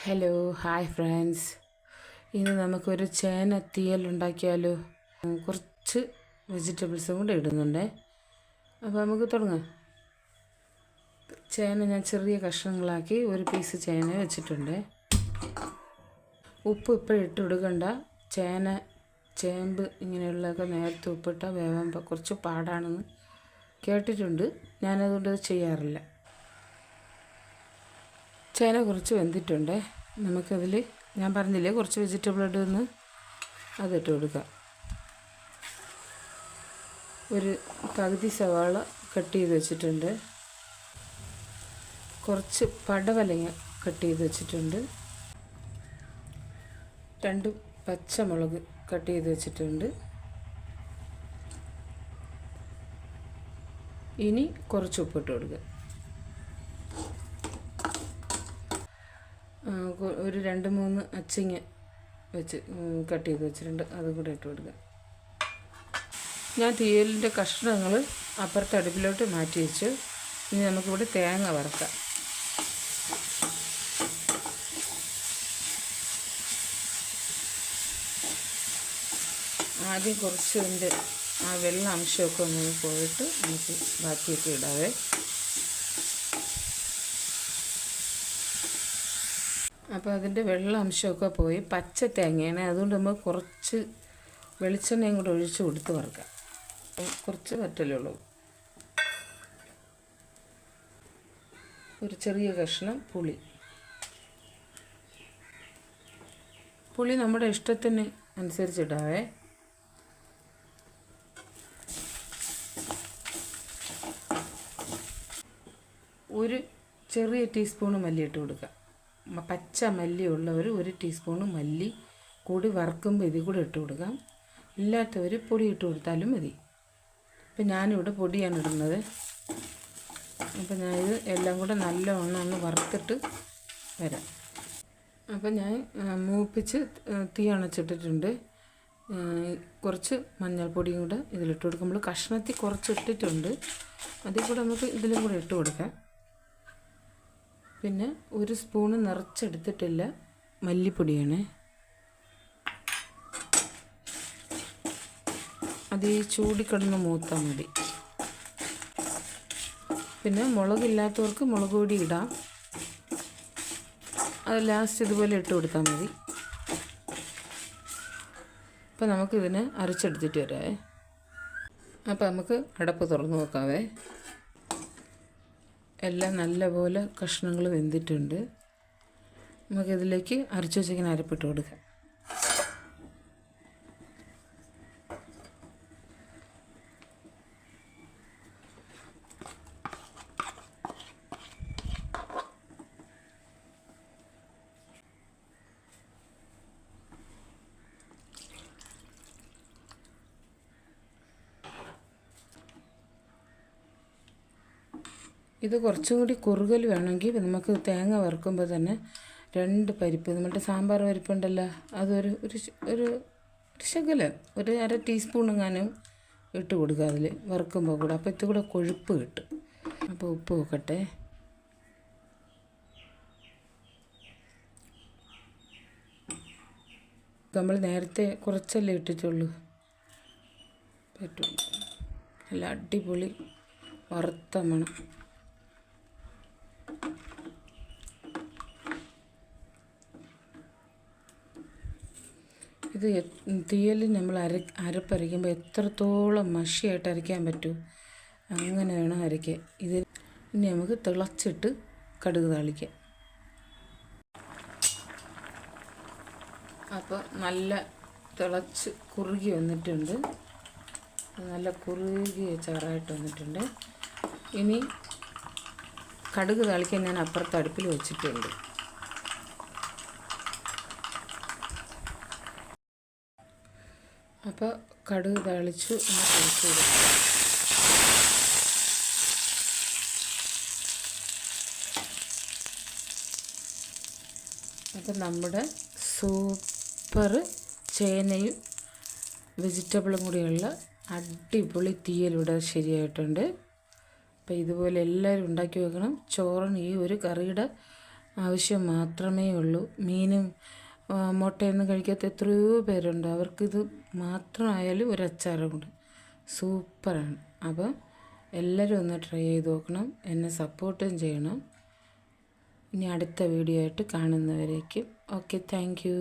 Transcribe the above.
Hello hi friends. ഇന്ന് നമുക്കൊരു ചേന തീയൽ ഉണ്ടാക്കിയാലോ. കുറച്ച് വെജിറ്റബിൾസും കൂടെ ഇടുന്നുണ്ട്. അപ്പോൾ നമുക്ക് തുടങ്ങാം. ചേന ഞാൻ ചെറിയ കഷ്ണങ്ങളാക്കി ഒരു പീസ് ചേന വെച്ചിട്ടുണ്ട്. ഉപ്പ് ഇപ്പോഴും ഇട്ട് കൊടുക്കണ്ട. ചേമ്പ് ഇങ്ങനെയുള്ളതൊക്കെ നേരത്തെ ഉപ്പിട്ടാൽ വേവാൻ കുറച്ച് പാടാണെന്ന് കേട്ടിട്ടുണ്ട്. ഞാനതുകൊണ്ട് അത് ചെയ്യാറില്ല. ചേന കുറച്ച് വെന്തിട്ടുണ്ട്. നമുക്കതിൽ ഞാൻ പറഞ്ഞില്ലേ കുറച്ച് വെജിറ്റബിൾ ഇടുമെന്ന്, അതിട്ട് കൊടുക്കാം. ഒരു പകുതി സവാള കട്ട് ചെയ്ത് വെച്ചിട്ടുണ്ട്. കുറച്ച് പടവലങ്ങ കട്ട് ചെയ്ത് വെച്ചിട്ടുണ്ട്. 2 പച്ചമുളക് കട്ട് ചെയ്ത് വെച്ചിട്ടുണ്ട്. ഇനി കുറച്ച് ഉപ്പിട്ട് കൊടുക്കുക. ഒരു 2-3 അച്ചിങ്ങ വെച്ച് കട്ട് ചെയ്ത് വെച്ചിട്ടുണ്ട്. അതും കൂടെ ഇട്ട് കൊടുക്കുക. ഞാൻ തീയലിൻ്റെ കഷ്ണങ്ങൾ അപ്പുറത്തെ അടുപ്പിലോട്ട് മാറ്റി വെച്ചു. ഇനി നമുക്കിവിടെ തേങ്ങ വറുക്കാം. ആദ്യം കുറച്ച് അതിൻ്റെ ആ വെള്ള അംശമൊക്കെ ഒന്ന് പോയിട്ട് നമുക്ക് ബാക്കിയൊക്കെ ഇടാവേ. അപ്പോൾ അതിൻ്റെ വെള്ള അംശമൊക്കെ പോയി. പച്ച തേങ്ങയാണ്, അതുകൊണ്ട് നമ്മൾ കുറച്ച് വെളിച്ചെണ്ണയും കൂടെ ഒഴിച്ച് കൊടുത്ത് വറുക്കാം. കുറച്ച് പറ്റലുള്ളൂ. ഒരു ചെറിയ കഷ്ണം പുളി നമ്മുടെ ഇഷ്ടത്തിന് അനുസരിച്ചിടാവേ. ഒരു ചെറിയ ടീസ്പൂണ് മല്ലി ഇട്ട് കൊടുക്കുക. പച്ച മല്ലി ഉള്ളവർ 1 ടീസ്പൂണ് മല്ലി കൂടി വറുക്കുമ്പോൾ ഇതിൽ കൂടെ ഇട്ട് കൊടുക്കാം. ഇല്ലാത്തവർ പൊടി ഇട്ട് കൊടുത്താലും മതി. ഇപ്പം ഞാനിവിടെ പൊടിയാണ് ഇടുന്നത്. അപ്പം ഞാനിത് എല്ലാം കൂടെ നല്ലവണ്ണം ഒന്ന് വറുത്തിട്ട് വരാം. അപ്പം ഞാൻ മൂപ്പിച്ച് തീ അണച്ചിട്ടിട്ടുണ്ട്. കുറച്ച് മഞ്ഞൾപ്പൊടിയും കൂടെ ഇതിലിട്ട് കൊടുക്കും. നമ്മൾ കഷ്ണത്തിൽ കുറച്ച് ഇട്ടിട്ടുണ്ട്, അതിൽ കൂടെ നമുക്ക് ഇതിലും കൂടെ ഇട്ട് കൊടുക്കാം. പിന്നെ 1 സ്പൂണ് നിറച്ചെടുത്തിട്ടില്ല മല്ലിപ്പൊടിയാണ്. അത് ഈ ചൂടിക്കിടന്ന് മൂത്താൽ മതി. പിന്നെ മുളകില്ലാത്തവർക്ക് മുളക് പൊടി ഇടാം. അത് ലാസ്റ്റ് ഇതുപോലെ ഇട്ട് കൊടുത്താൽ മതി. അപ്പം നമുക്കിതിനെ അരച്ചെടുത്തിട്ട് വരാവേ. അപ്പം നമുക്ക് അടപ്പ് തുറന്ന് നോക്കാവേ. എല്ലാം നല്ലപോലെ കഷ്ണങ്ങൾ വെന്തിട്ടുണ്ട്. നമുക്കിതിലേക്ക് അരച്ച് വെച്ചിങ്ങനെ അരപ്പിട്ട് കൊടുക്കാം. ഇത് കുറച്ചും കൂടി കുറുകൽ വേണമെങ്കിൽ നമുക്ക് തേങ്ങ വറുക്കുമ്പോൾ തന്നെ 2 പരിപ്പ്, നമ്മുടെ സാമ്പാർ പരിപ്പുണ്ടല്ലോ, അതൊരു ഒരു ശകലം ഒരു 1/2 ടീസ്പൂൺ എങ്ങാനും ഇട്ട് കൊടുക്കുക അതിൽ വറുക്കുമ്പോൾ കൂടെ. അപ്പോൾ ഇത് കൂടെ കൊഴുപ്പ് കിട്ടും. അപ്പോൾ ഉപ്പ് നോക്കട്ടെ. നമ്മൾ നേരത്തെ കുറച്ചല്ലേ ഇട്ടിട്ടുള്ളൂ. പറ്റില്ല, നല്ല അടിപൊളി വറുത്ത മണം. ഇത് തീയലിൽ നമ്മൾ അരപ്പരയ്ക്കുമ്പോൾ എത്രത്തോളം മഷിയായിട്ട് അരയ്ക്കാൻ പറ്റും അങ്ങനെ വേണം അരയ്ക്കാൻ. ഇത് ഇനി നമുക്ക് തിളച്ചിട്ട് കടുക് താളിക്കാം. അപ്പോൾ നല്ല തിളച്ച് കുറുകി വന്നിട്ടുണ്ട്. നല്ല കുറുകിയ ചാറായിട്ട് വന്നിട്ടുണ്ട്. ഇനി കടുക് താളിക്കാൻ ഞാൻ അപ്പുറത്ത് അടുപ്പിൽ വെച്ചിട്ടുണ്ട്. അപ്പോൾ കടുക് താളിച്ചു ഒന്ന് ഒഴിച്ച് കൊടുക്കാം. അപ്പം നമ്മുടെ സൂപ്പർ ചേനയും വെജിറ്റബിളും കൂടിയുള്ള അടിപൊളി തീയലിവിടെ ശരിയായിട്ടുണ്ട്. അപ്പോൾ ഇതുപോലെ എല്ലാവരും ഉണ്ടാക്കി വെക്കണം. ചോറിന് ഈ ഒരു കറിയുടെ ആവശ്യം മാത്രമേ ഉള്ളൂ. മീനും മുട്ടയൊന്നും കഴിക്കാത്ത എത്രയോ പേരുണ്ട്. അവർക്കിത് മാത്രമായാലും ഒരു അച്ചാറും ഉണ്ട്, സൂപ്പറാണ്. അപ്പോൾ എല്ലാവരും ഒന്ന് ട്രൈ ചെയ്ത് നോക്കണം, എന്നെ സപ്പോർട്ടും ചെയ്യണം. ഇനി അടുത്ത വീഡിയോ ആയിട്ട് കാണുന്നവരേക്കും ഓക്കെ, താങ്ക് യു.